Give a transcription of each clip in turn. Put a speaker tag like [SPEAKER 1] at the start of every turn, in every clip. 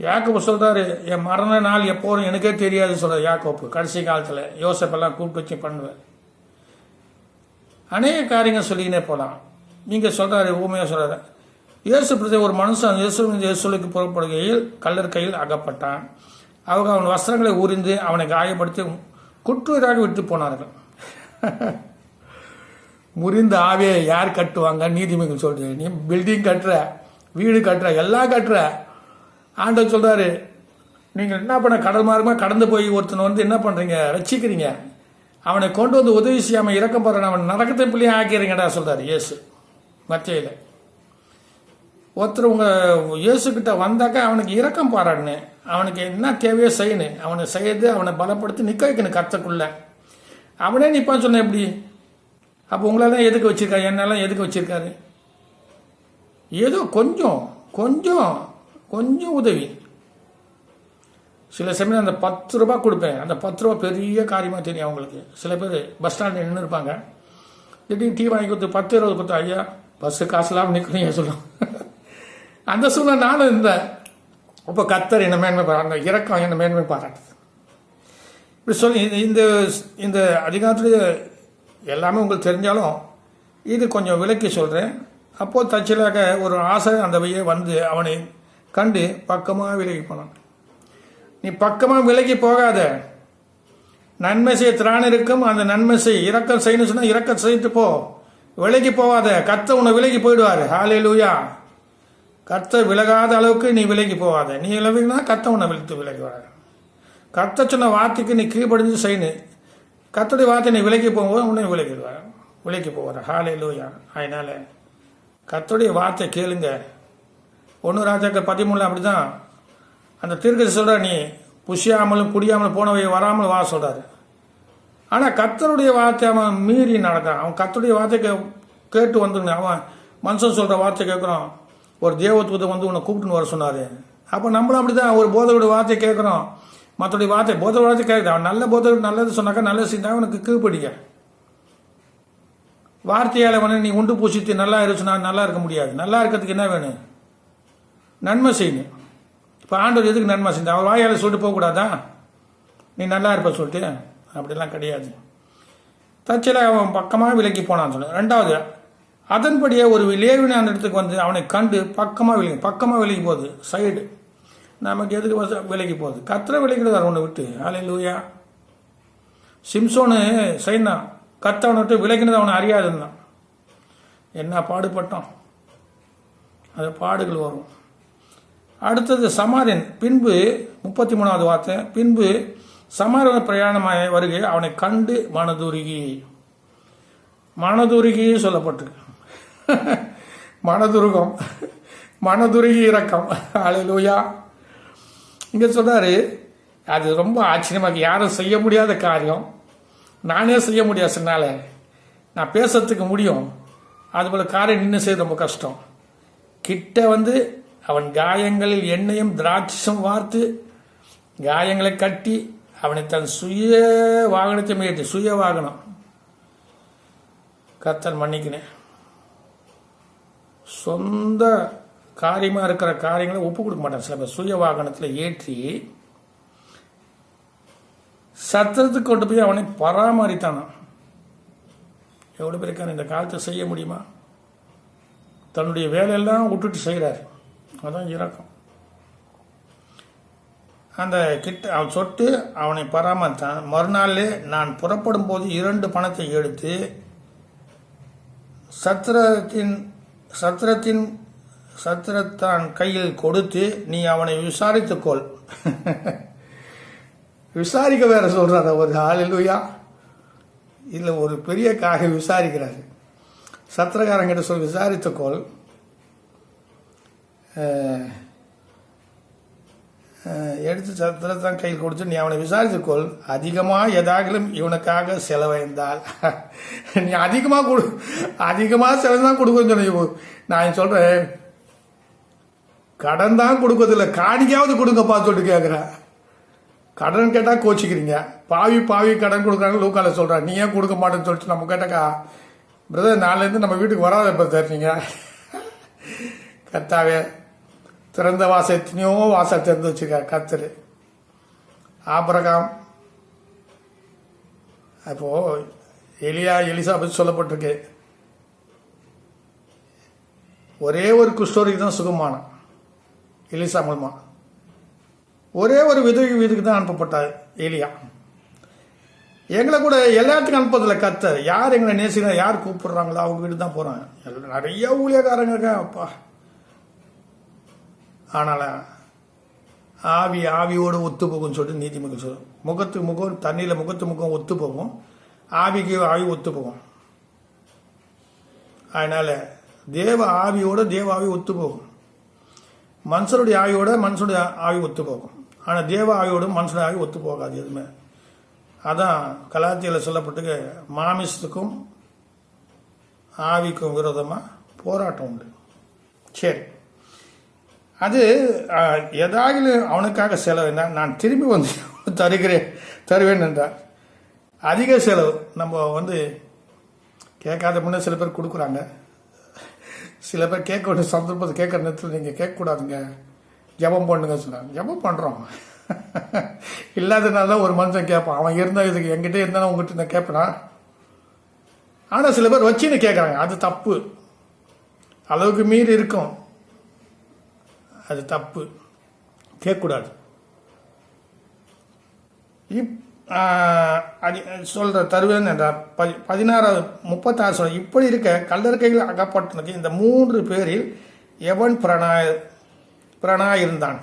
[SPEAKER 1] யாக்கோப்பு சொல்றாரு, என் மரண நாள் எப்போதும் எனக்கே தெரியாது சொல்ற யாக்கோப்பு. கடைசி காலத்தில் யோசப்பெல்லாம் கூப்பிட்டு வச்சு பண்ணுவேன். அநேக காரியங்கள் சொல்லிக்கினே போகலாம். நீங்க சொல்றாரு, ஊமையா சொல்றாரு, இயேசு பிரதி ஒரு மனுஷன் இயேசுக்கு புறப்படுகையில் கல்லர் கையில் அகப்பட்டான். அவங்க அவன் வஸ்திரங்களை உரிந்து அவனை காயப்படுத்தி குற்றுயிராக விட்டு போனார்கள். முறிந்த ஆவியை யார் கட்டுவாங்க? நீதிமன்றம் சொல்றது. நீ பில்டிங் கட்டுற, வீடு கட்டுற, எல்லாம் கட்டுற. ஆண்டவர் சொல்றாரு, நீங்க என்ன பண்ண, கடல் மார்க்கமாக கடந்து போய் ஒருத்தனை வந்து என்ன பண்றீங்க, ரட்சிக்கிறீங்க, அவனை கொண்டு வந்து உதவி செய்யாம இறக்க போறான், அவன் நரகத்தை பிள்ளையை ஆக்கிறீங்கடா சொல்றாரு இயேசு மத்தியில. ஒருத்தர் உங்க இயேசு கிட்ட வந்தாக்கா அவனுக்கு இரக்கம் பாராட்டுன்னு, அவனுக்கு என்ன தேவையோ செய்யணும், அவனை செய்து அவனை பலப்படுத்தி நிற்க வைக்கணும் கர்த்தருக்குள்ள. அவனே நிற்பான்னு சொன்ன எப்படி? அப்போ உங்களெல்லாம் எதுக்கு வச்சிருக்காரு, என்னெல்லாம் எதுக்கு வச்சிருக்காரு? ஏதோ கொஞ்சம் கொஞ்சம் கொஞ்சம் உதவி. சில சமயம் அந்த 10 ரூபாய் கொடுப்பேன், அந்த 10 ரூபா பெரிய காரியமாக தெரியும் அவங்களுக்கு. சில பேர் பஸ் ஸ்டாண்டில் நின்று இருப்பாங்க, திடீர்னு டீ வாங்கி கொடுத்து 10-20 கொடுத்தா, ஐயா பஸ்ஸு காசுலாம் நிற்கிறீங்க சொல்லும். அந்த சூழ்நிலை நானும் இருந்தேன். இப்போ கர்த்தர் என்ன மேன்மை பாராட்டு, இறக்கம் என்ன மேன்மை பாராட்டுது. இப்படி சொல்லி இந்த இந்த அதிகாரத்துடைய எல்லாமே உங்களுக்கு தெரிஞ்சாலும் இது கொஞ்சம் விளக்கி சொல்கிறேன். அப்போது தற்செயலாக ஒரு ஆசை அந்த வையை வந்து அவனை கண்டு பக்கமாக விலகி போனான். நீ பக்கமாக விலகி போகாத, நன்மை செய்ய திராணி இருக்கும், அந்த நன்மை செய். இரக்கம் செய்யணும்னு சொன்னால் இரக்கம் செய்துட்டு போ, விலகி போகாத. கர்த்தர் உன்னை விலகி போயிடுவார். ஹல்லேலூயா. கர்த்தர் விலகாத அளவுக்கு நீ விலகி போகாத. நீ விலகினா கர்த்தர் உன்னை விலகுவார். கர்த்தர் சொன்ன வார்த்தைக்கு நீ கீழ்ப்படிஞ்சு செய்யணும். கர்த்தருடைய வார்த்தை நீ விலகி போகும்போது உன்னை விலகி போவார். ஹல்லேலூயா. அதனால கர்த்தருடைய வார்த்தை கேளுங்க. 1 ராஜாக்கள் 13 அப்படிதான் அந்த தீர்க்கதரிசி சொல்றார், நீ புசியாமலும் குடியாமலும் போனவை வராமல் வா சொல்றாரு. ஆனா கர்த்தருடைய வார்த்தை அவன் மீறி நடக்கிறான். அவன் கர்த்தருடைய வார்த்தை கேட்டு வந்துருங்க. அவன் மனுஷன் சொல்ற வார்த்தை கேட்கறான். ஒரு தேவதூதன் வந்து உன்னை கூப்பிட்டுன்னு வர சொன்னாரு. அப்போ நம்மளும் அப்படிதான் ஒரு போதகருடைய வார்த்தை கேட்கறோம், மற்றடைய வார்த்தை போதகர் வார்த்தை கேட்குது. அவன் நல்ல போதகர் நல்லது சொன்னாக்கா நல்லது செஞ்சா அவனுக்கு கீழ்ப்படிக்க. வார்த்தையால் வந்து நீ உண்டு பூசித்து நல்லா இருச்சுன்னா நல்லா இருக்க முடியாது. நல்லா இருக்கிறதுக்கு என்ன வேணும்? நன்மை செய்யணும். இப்போ ஆண்டவர் எதுக்கு நன்மை செஞ்சா? அவர் வாயால் சொல்லிட்டு போகக்கூடாதா நீ நல்லா இருப்ப சொல்லிட்டு? அப்படிலாம் கிடையாது. தற்செயல அவன் பக்கமாக விலகி போனான்னு சொன்ன. 2வது, அதன்படியே ஒரு லேவியன் அந்த இடத்துக்கு வந்து அவனை கண்டு பக்கமாக விலகி போகுது. சைடு நமக்கு எதுக்கு விலகி போகுது? கர்த்தரை விலகிடுவார் உன்னை விட்டு. ஹல்லேலூயா. சிம்சோனு சைனா கர்த்தவனை விட்டு விலகினது அவனை அறியாதுன்னான். என்ன பாடுபட்டான், அது பாடுகள் வரும். அடுத்தது சமாரியன். பின்பு 33வது வார்த்தை, பின்பு சமாரியன பிரயாணமாக வருகை அவனை கண்டு மனதுருகி சொல்லப்பட்டிருக்கு. மனதுருகம், மனதுருகி இரக்கம். ஹல்லேலூயா. இங்க சொல்றாரு, அது ரொம்ப ஆச்சரியமாக, யாரும் செய்ய முடியாத காரியம். நானே செய்ய முடியாது, சொன்னால நான் பேசுறதுக்கு முடியும், அதுபோல காரியம் நின்று செய்ய ரொம்ப கஷ்டம். கிட்ட வந்து அவன் காயங்களில் எண்ணெயும் திராட்சம் வார்த்து காயங்களை கட்டி அவனை தன் சுய வாகனத்தை முயற்சி. சுய வாகனம் கர்த்தர் மன்னிக்கினேன். சொந்த காரியமா இருக்கிற காரியங்களை ஒப்பு கொடுக்க மாட்டான். சில பேர் சுய வாகனத்தில் ஏற்றி சத்திரத்துக்கு கொண்டு போய் அவனை பராமரித்தானான். எவ்வளவு பேருக்கான இந்த காலத்தை செய்ய முடியுமா? தன்னுடைய வேலையெல்லாம் விட்டுட்டு செய்கிறார். அதான் இரக்கம். அந்த கிட்ட அவன் சொட்டு அவனை பராமரித்தான். மறுநாளே நான் புறப்படும் போது 2 பணத்தை எடுத்து சத்திரத்தான் கையில் கொடுத்து, நீ அவனை விசாரித்துக்கொள். விசாரிக்க வேற சொல்றாரு ஒரு. ஹல்லேலூயா. இல்லை ஒரு பெரிய விசாரிக்கிறாரு. சத்திரக்காரங்கிட்ட சொல்லி விசாரித்துக்கொள், எடுத்து சத்திரத்தான் கையில் கொடுத்து நீ அவனை விசாரித்துக்கொள். அதிகமாக எதாகிலும் இவனுக்காக செலவழிந்தால் நீ அதிகமாக செலவு கொடுக்கணும்னு சொன்ன. நான் சொல்றேன், கடன் தான் கொடுக்கறதில்ல, காணிக்காவது கொடுங்கப்பா சொல்லிட்டு கேட்குறேன். கடன் கேட்டால் கோச்சிக்கிறீங்க. பாவி கடன் கொடுக்குறாங்க லூக்கால சொல்கிறேன். நீ ஏன் கொடுக்க மாட்டேன்னு சொல்லிட்டு நம்ம கேட்டாக்கா, பிரதர் நாளிலேருந்து நம்ம வீட்டுக்கு வராத இப்போ தருவீங்க. கர்த்தாவே திறந்த வாசல் எத்தனையோ வாசல் திறந்து வச்சுக்க கர்த்தர். ஆபிரகாம், அப்போ எலிசா பற்றி சொல்லப்பட்டிருக்கு. ஒரே ஒரு குஷ்டரோகிக்கு தான் சுகமானான் எலிசா மூலமா. ஒரே ஒரு வீட்டுக்கு தான் அனுப்பப்பட்டார் எலியா. எங்களை கூட எல்லாத்துக்கும் அனுப்பதில்லை கர்த்தர். யார் எங்களை நேசிக்கிறா, யார் கூப்பிடுறாங்களோ அவங்க வீட்டு தான் போறாங்க. நிறைய ஊழியக்காரங்க இருக்காங்க அப்பா. ஆனால் ஆவியோடு ஒத்து போகும்னு சொல்லிட்டு நீதிமொழி சொல்லும். முகத்துக்கு முகம் தண்ணியில் முகம் ஒத்து போகும், ஆவிக்கு ஆவி ஒத்து போகும். அதனால தேவ ஆவி ஒத்து போகும். மனுஷனுடைய ஆவியோட மனுஷனுடைய ஆவி ஒத்து போகும். ஆனால் தேவ ஆவியோட மனுஷனுடைய ஆவி ஒத்து போகாது எதுவுமே. அதான் கலாத்தியில் சொல்லப்பட்டு மாமிசத்துக்கும் ஆவிக்கும் விரோதமாக போராட்டம் உண்டு. சரி, அது ஏதாவது அவனுக்காக செலவு நான் திரும்பி வந்து தருவேன் என்றார். அதிக செலவு நம்ம கேட்காத முன்னே சில பேர் கொடுக்குறாங்க. சில பேர் கேட்க வேண்டிய சந்தர்ப்பத்தை கேட்குற நேரத்தில் நீங்கள் கேட்கக்கூடாதுங்க, ஜபம் பண்ணுங்க சொன்னாங்க. ஜபம் பண்ணுறோம். இல்லாதனால தான் ஒரு மனுஷன் கேட்பான். அவன் இருந்தால் இதுக்கு என்கிட்ட இருந்தாலும் உங்ககிட்ட நான் கேட்பேனா? ஆனால் சில பேர் வச்சுன்னு கேட்குறாங்க. அது தப்பு. அளவுக்கு மீறி இருக்கும், அது தப்பு, கேட்கக்கூடாது. சொல்ற தருவேன் என்றார். 16:36 சொல்ற. இப்படி இருக்க கல்லறுக்கையில் அகப்பட்டனுக்கு இந்த 3 பேரில் எவன் பிரணாயிருந்தான்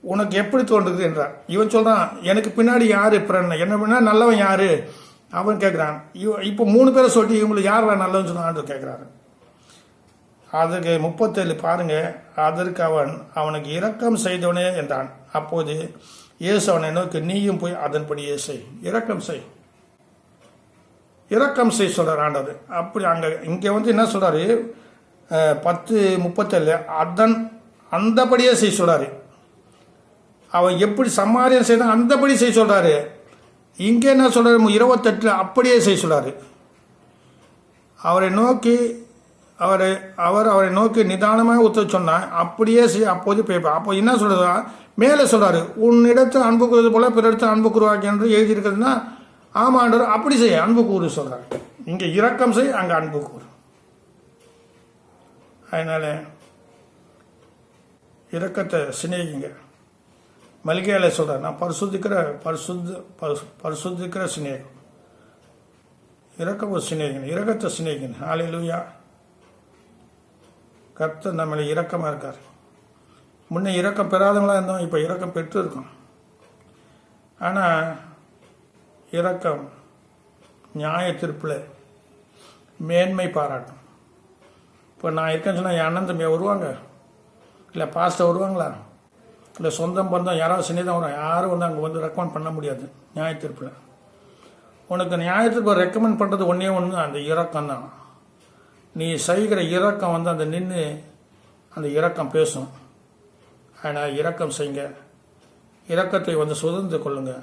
[SPEAKER 1] உனக்கு எப்படி தோன்றுது என்றார். இவன் சொல்றான், எனக்கு பின்னாடி யாரு பிரண, என்ன பின்னா நல்லவன் யாரு அவன் கேட்கிறான். இப்போ 3 பேரை சொல்லி இவங்களுக்கு யார் நல்லவன் சொன்னான்னு கேட்கிறாரு. அதுக்கு 37 பாருங்க. அதற்கு அவனுக்கு இரக்கம் செய்தவனே என்றான். அப்போது இயேசு அவனை நோக்கி, நீயும் போய் அதன்படியே செய், இரக்கம் செய் சொல்றார் ஆண்டவர். அப்படி இங்க என்ன சொல்றாரு, 10:37 அந்தபடியே செய் சொல்றாரு. அவன் எப்படி சமாரியம் செய்தான் அந்தபடி செய்ய சொல்றாரு. இங்க என்ன சொல்றாரு, 28 அப்படியே செய்ய சொல்றாரு. அவரை நோக்கி நிதானமாக உத்தர சொன்னான். அப்படியே செய்ய அப்போது பேப்பா. அப்போ என்ன சொல்றதா மேலே சொல்றாரு, உன்னிடத்தில் அன்பு கூறுவது போல பிறரிடத்தில் அன்பு கூறுவாங்க என்று எழுதியிருக்கிறதுனா ஆமாண்டவர் அப்படி செய்ய அன்பு கூறு சொல்றாரு. இங்க இரக்கம் செய், அங்க அன்பு கூறு. அதனால இரக்கத்தை சிநேகிங்க. மல்கியால சொல்றாரு, நான் பரிசுத்திக்கிற சிநேகம். இரக்கம் சிநேகிங்க, இரக்கத்தை சிநேகிங்க. ஹல்லேலூயா. கர்த்தர் நம்மளை இரக்கமா இருக்கார். முன்ன இரக்கம் பெறாதவங்களா இருந்தோம், இப்ப இரக்கம் பெற்று இருக்கோம். ஆனா இரக்கம் நியாய தீர்ப்புல மேன்மை பாராட்டும். இப்போ நான் இருக்கேன்னு சொன்னா என் அண்ணன் தம்பியா வருவாங்க, இல்லை பாஸ்டர் வருவாங்களா, இல்லை சொந்தம் பந்தம் யாராவது சின்னதாக வரும், யாரும் அங்கே ரெக்கமெண்ட் பண்ண முடியாது. நியாய தீர்ப்புல உனக்கு நியாய தீர்ப்பு ரெக்கமெண்ட் பண்ணுறது ஒன்று அந்த இரக்கம் தான். நீ செய்கிற இரக்கம் அந்த நின்று அந்த இரக்கம் பேசும். ஆனால் இரக்கம் செய்யுங்க, இரக்கத்தை சுதந்திர கொள்ளுங்க.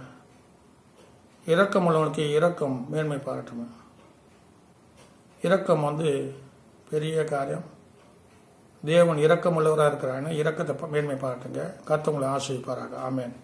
[SPEAKER 1] இரக்கம் உள்ளவனுக்கு இரக்கம் மேன்மை பாராட்டுமே. இரக்கம் பெரிய காரியம். தேவன் இரக்கம் உள்ளவராக இருக்கிறாங்க. இரக்கத்தை மேன்மை பாராட்டுங்க. கர்த்தர் உங்களை ஆசீர்வதிப்பாராக. ஆமென்.